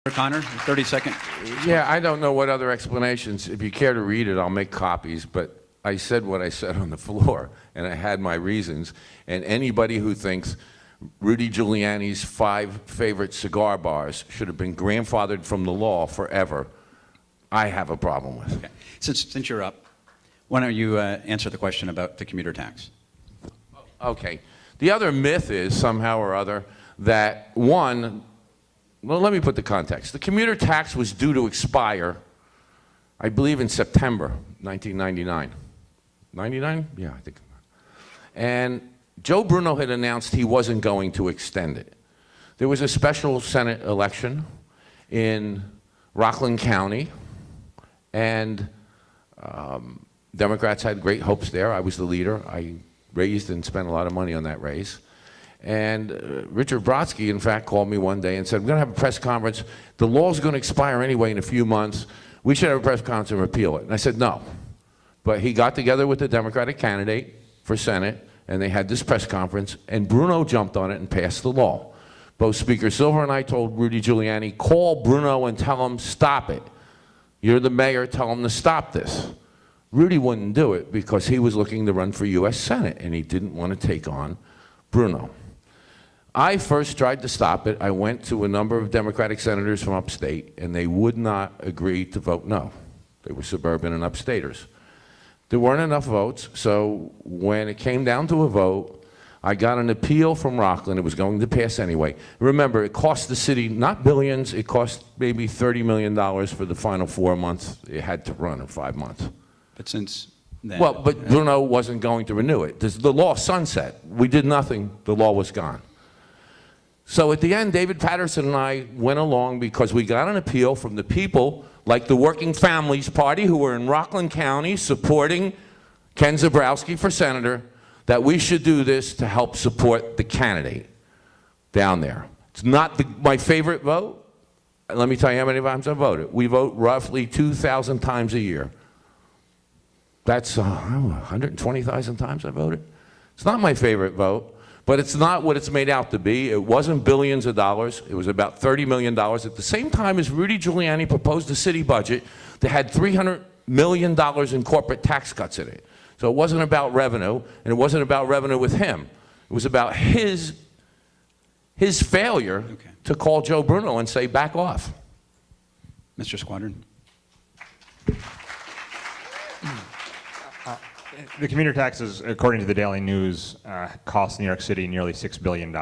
Connor, 30-second. Yeah, I don't know what other explanations. If you care to read it, I'll make copies, but I said what I said on the floor, and I had my reasons. And anybody who thinks Rudy Giuliani's 5 favorite cigar bars should have been grandfathered from the law forever, I have a problem with. Okay. Since you're up, why don't you answer the question about the commuter tax? Okay. The other myth is, somehow or other, that one, well, let me put the context. The commuter tax was due to expire, I believe, in September 1999. 99? Yeah, I think. And Joe Bruno had announced he wasn't going to extend it. There was a special Senate election in Rockland County, and Democrats had great hopes there. I was the leader. I raised and spent a lot of money on that race. And Richard Brodsky, in fact, called me one day and said, we're going to have a press conference. The law's going to expire anyway in a few months. We should have a press conference and repeal it. And I said, no. But he got together with the Democratic candidate for Senate, and they had this press conference, and Bruno jumped on it and passed the law. Both Speaker Silver and I told Rudy Giuliani, call Bruno and tell him, stop it. You're the mayor, tell him to stop this. Rudy wouldn't do it because he was looking to run for U.S. Senate, and he didn't want to take on Bruno. I first tried to stop it. I went to a number of Democratic senators from upstate, and they would not agree to vote no. They were suburban and upstaters. There weren't enough votes, so when it came down to a vote, I got an appeal from Rockland. It was going to pass anyway. Remember, it cost the city not billions, it cost maybe $30 million for the final 4 months it had to run, or 5 months. But since then... Well, but Bruno wasn't going to renew it. The law sunset. We did nothing. The law was gone. So at the end, David Patterson and I went along because we got an appeal from the people like the Working Families Party who were in Rockland County supporting Ken Zabrowski for senator, that we should do this to help support the candidate down there. It's not my favorite vote. Let me tell you how many times I voted. We vote roughly 2,000 times a year. That's 120,000 times I voted. It's not my favorite vote. But it's not what it's made out to be. It wasn't billions of dollars. It was about $30 million. At the same time as Rudy Giuliani proposed a city budget that had $300 million in corporate tax cuts in it. So it wasn't about revenue, and it wasn't about revenue with him. It was about his failure to call Joe Bruno and say, back off. Mr. Squadron. The commuter taxes, according to the Daily News, cost New York City nearly $6 billion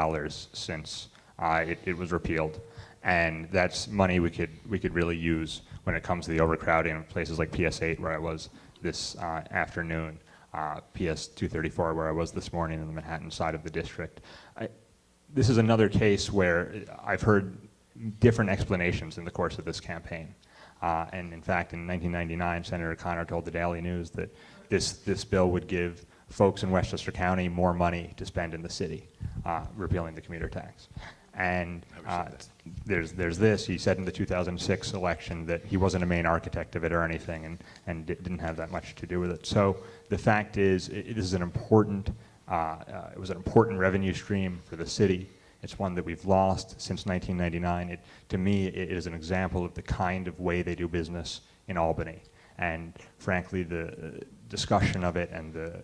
since it was repealed, and that's money we could really use when it comes to the overcrowding of places like PS 8, where I was this afternoon, PS 234, where I was this morning in the Manhattan side of the district. This is another case where I've heard different explanations in the course of this campaign. And in fact, in 1999, Senator Connor told the Daily News that this bill would give folks in Westchester County more money to spend in the city, repealing the commuter tax. And there's this. He said in the 2006 election that he wasn't a main architect of it or anything, and didn't have that much to do with it. So the fact is, it is an important. It was an important revenue stream for the city. It's one that we've lost since 1999. To me, it is an example of the kind of way they do business in Albany. And frankly, the discussion of it and the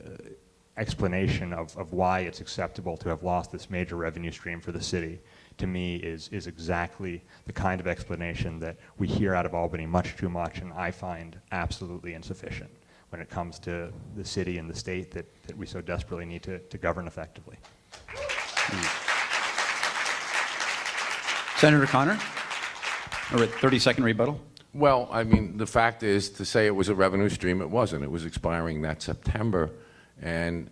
explanation of why it's acceptable to have lost this major revenue stream for the city, to me, is exactly the kind of explanation that we hear out of Albany much too much, and I find absolutely insufficient when it comes to the city and the state that we so desperately need to govern effectively. Senator Connor, or a 30-second rebuttal. Well, I mean, the fact is, to say it was a revenue stream, it wasn't. It was expiring that September, and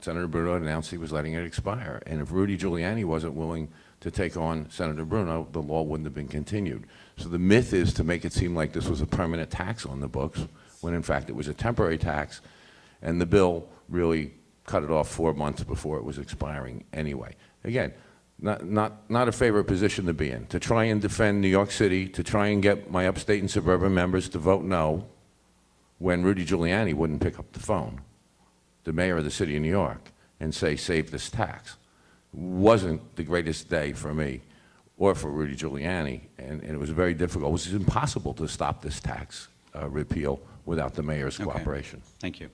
Senator Bruno announced he was letting it expire. And if Rudy Giuliani wasn't willing to take on Senator Bruno, the law wouldn't have been continued. So the myth is to make it seem like this was a permanent tax on the books, when in fact it was a temporary tax, and the bill really cut it off 4 months before it was expiring anyway. Again, not a favorite position to be in, to try and defend New York City, to try and get my upstate and suburban members to vote no, when Rudy Giuliani wouldn't pick up the phone, the mayor of the city of New York, and say, save this tax. Wasn't the greatest day for me or for Rudy Giuliani, and it was very difficult. It was impossible to stop this tax repeal without the mayor's Okay. cooperation. Thank you.